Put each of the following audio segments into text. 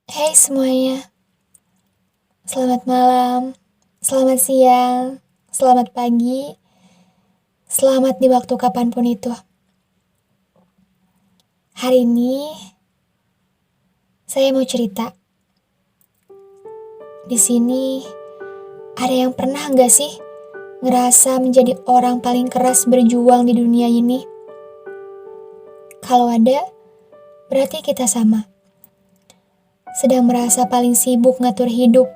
Hai semuanya, selamat malam, selamat siang, selamat pagi, selamat di waktu kapanpun itu. Hari ini saya mau cerita. Di sini ada yang pernah nggak sih ngerasa menjadi orang paling keras berjuang di dunia ini? Kalau ada, berarti kita sama. Sedang merasa paling sibuk ngatur hidup,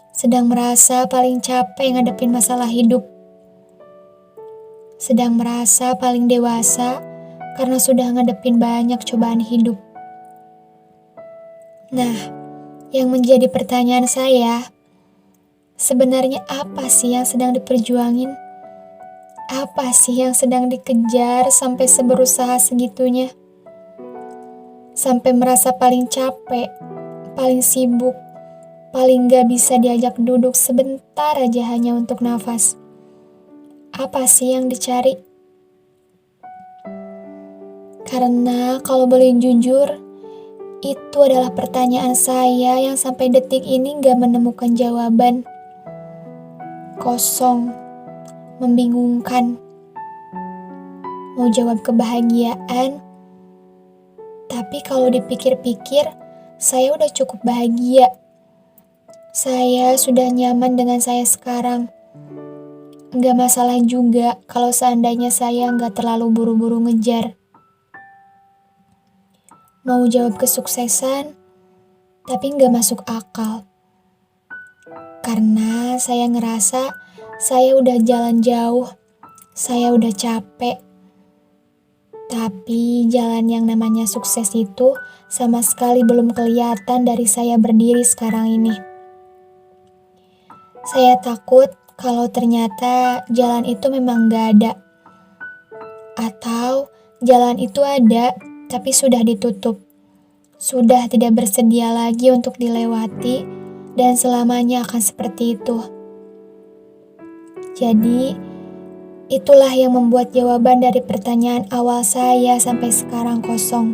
sedang merasa paling capek ngadepin masalah hidup, sedang merasa paling dewasa karena sudah ngadepin banyak cobaan hidup. Nah, yang menjadi pertanyaan saya, sebenarnya apa sih yang sedang diperjuangin? Apa sih yang sedang dikejar sampai seberusaha segitunya? Sampai merasa paling capek, paling sibuk, paling gak bisa diajak duduk sebentar aja hanya untuk nafas. Apa sih yang dicari? Karena kalau boleh jujur, itu adalah pertanyaan saya yang sampai detik ini gak menemukan jawaban. Kosong, membingungkan. Mau jawab kebahagiaan, tapi kalau dipikir-pikir, saya udah cukup bahagia. Saya sudah nyaman dengan saya sekarang. Gak masalah juga kalau seandainya saya gak terlalu buru-buru ngejar. Mau jawab kesuksesan, tapi gak masuk akal. Karena saya ngerasa saya udah jalan jauh, saya udah capek. Tapi jalan yang namanya sukses itu sama sekali belum kelihatan dari saya berdiri sekarang ini. Saya takut kalau ternyata jalan itu memang gak ada. Atau jalan itu ada tapi sudah ditutup. Sudah tidak bersedia lagi untuk dilewati dan selamanya akan seperti itu. Jadi, itulah yang membuat jawaban dari pertanyaan awal saya sampai sekarang kosong.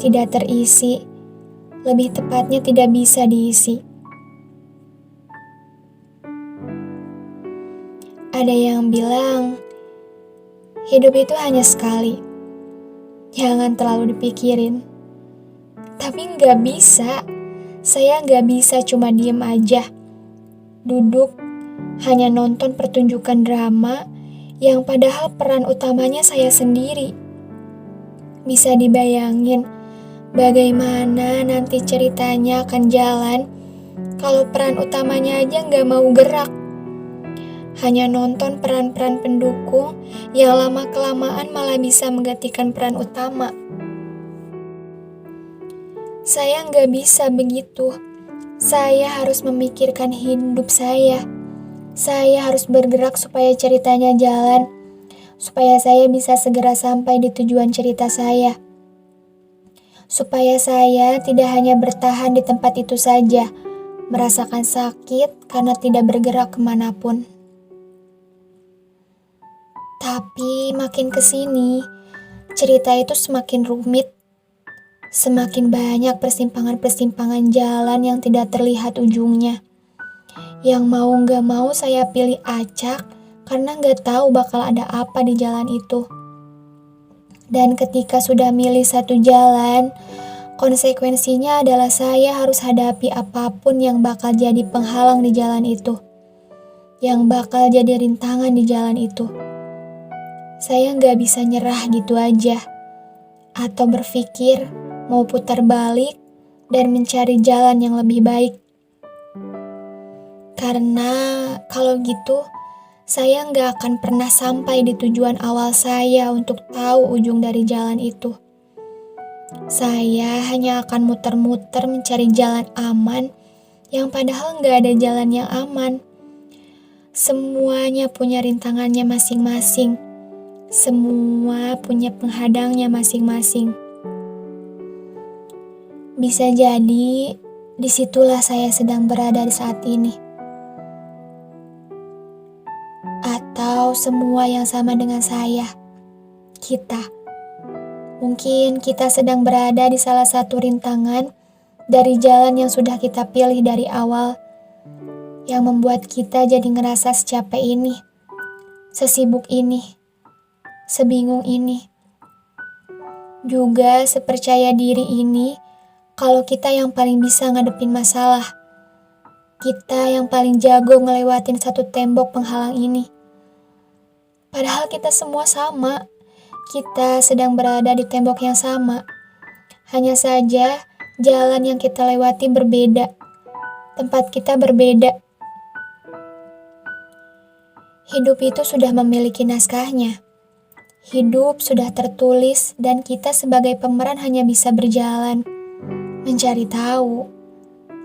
Tidak terisi, lebih tepatnya tidak bisa diisi. Ada yang bilang, hidup itu hanya sekali. Jangan terlalu dipikirin. Tapi nggak bisa. Saya nggak bisa cuma diem aja. Duduk hanya nonton pertunjukan drama yang padahal peran utamanya saya sendiri. Bisa dibayangin bagaimana nanti ceritanya akan jalan kalau peran utamanya aja nggak mau gerak. Hanya nonton peran-peran pendukung yang lama-kelamaan malah bisa menggantikan peran utama. Saya nggak bisa begitu. Saya harus memikirkan hidup saya. Saya harus bergerak supaya ceritanya jalan, supaya saya bisa segera sampai di tujuan cerita saya. Supaya saya tidak hanya bertahan di tempat itu saja, merasakan sakit karena tidak bergerak kemanapun. Tapi makin kesini, cerita itu semakin rumit. Semakin banyak persimpangan-persimpangan jalan yang tidak terlihat ujungnya. Yang mau gak mau saya pilih acak karena gak tahu bakal ada apa di jalan itu. Dan ketika sudah milih satu jalan, konsekuensinya adalah saya harus hadapi apapun yang bakal jadi penghalang di jalan itu. Yang bakal jadi rintangan di jalan itu. Saya gak bisa nyerah gitu aja. Atau berpikir mau putar balik dan mencari jalan yang lebih baik. Karena kalau gitu, saya nggak akan pernah sampai di tujuan awal saya untuk tahu ujung dari jalan itu. Saya hanya akan muter-muter mencari jalan aman yang padahal nggak ada jalan yang aman. Semuanya punya rintangannya masing-masing. Semua punya penghadangnya masing-masing. Bisa jadi, disitulah saya sedang berada di saat ini. Atau semua yang sama dengan saya, kita. Mungkin kita sedang berada di salah satu rintangan dari jalan yang sudah kita pilih dari awal, yang membuat kita jadi ngerasa secapek ini, sesibuk ini, sebingung ini. Juga sepercaya diri ini kalau kita yang paling bisa ngadepin masalah. Kita yang paling jago ngelewatin satu tembok penghalang ini. Padahal kita semua sama. Kita sedang berada di tembok yang sama. Hanya saja jalan yang kita lewati berbeda. Tempat kita berbeda. Hidup itu sudah memiliki naskahnya. Hidup sudah tertulis dan kita sebagai pemeran hanya bisa berjalan, mencari tahu,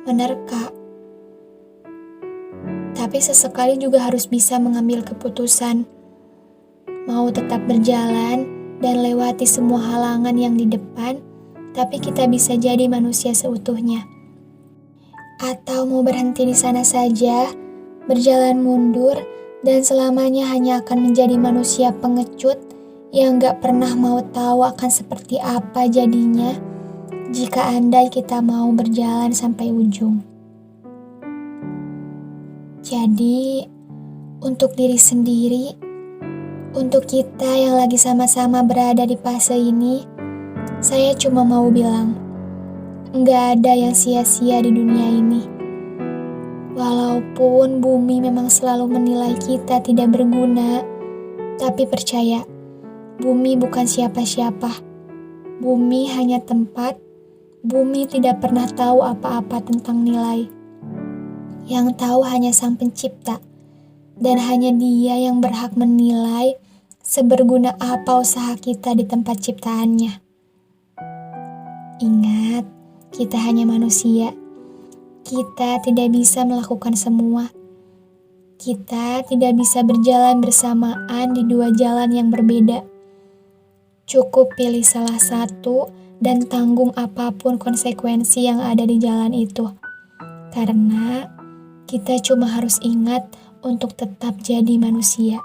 menerka. Tapi sesekali juga harus bisa mengambil keputusan. Mau tetap berjalan dan lewati semua halangan yang di depan, tapi kita bisa jadi manusia seutuhnya. Atau mau berhenti di sana saja, berjalan mundur, dan selamanya hanya akan menjadi manusia pengecut yang gak pernah mau tahu akan seperti apa jadinya jika andai kita mau berjalan sampai ujung. Jadi, untuk diri sendiri, untuk kita yang lagi sama-sama berada di fase ini, saya cuma mau bilang, nggak ada yang sia-sia di dunia ini. Walaupun bumi memang selalu menilai kita tidak berguna, tapi percaya, bumi bukan siapa-siapa. Bumi hanya tempat, bumi tidak pernah tahu apa-apa tentang nilai. Yang tahu hanya Sang Pencipta, dan hanya Dia yang berhak menilai seberguna apa usaha kita di tempat ciptaannya. Ingat, kita hanya manusia. Kita tidak bisa melakukan semua. Kita tidak bisa berjalan bersamaan di dua jalan yang berbeda. Cukup pilih salah satu dan tanggung apapun konsekuensi yang ada di jalan itu. Karena kita cuma harus ingat untuk tetap jadi manusia.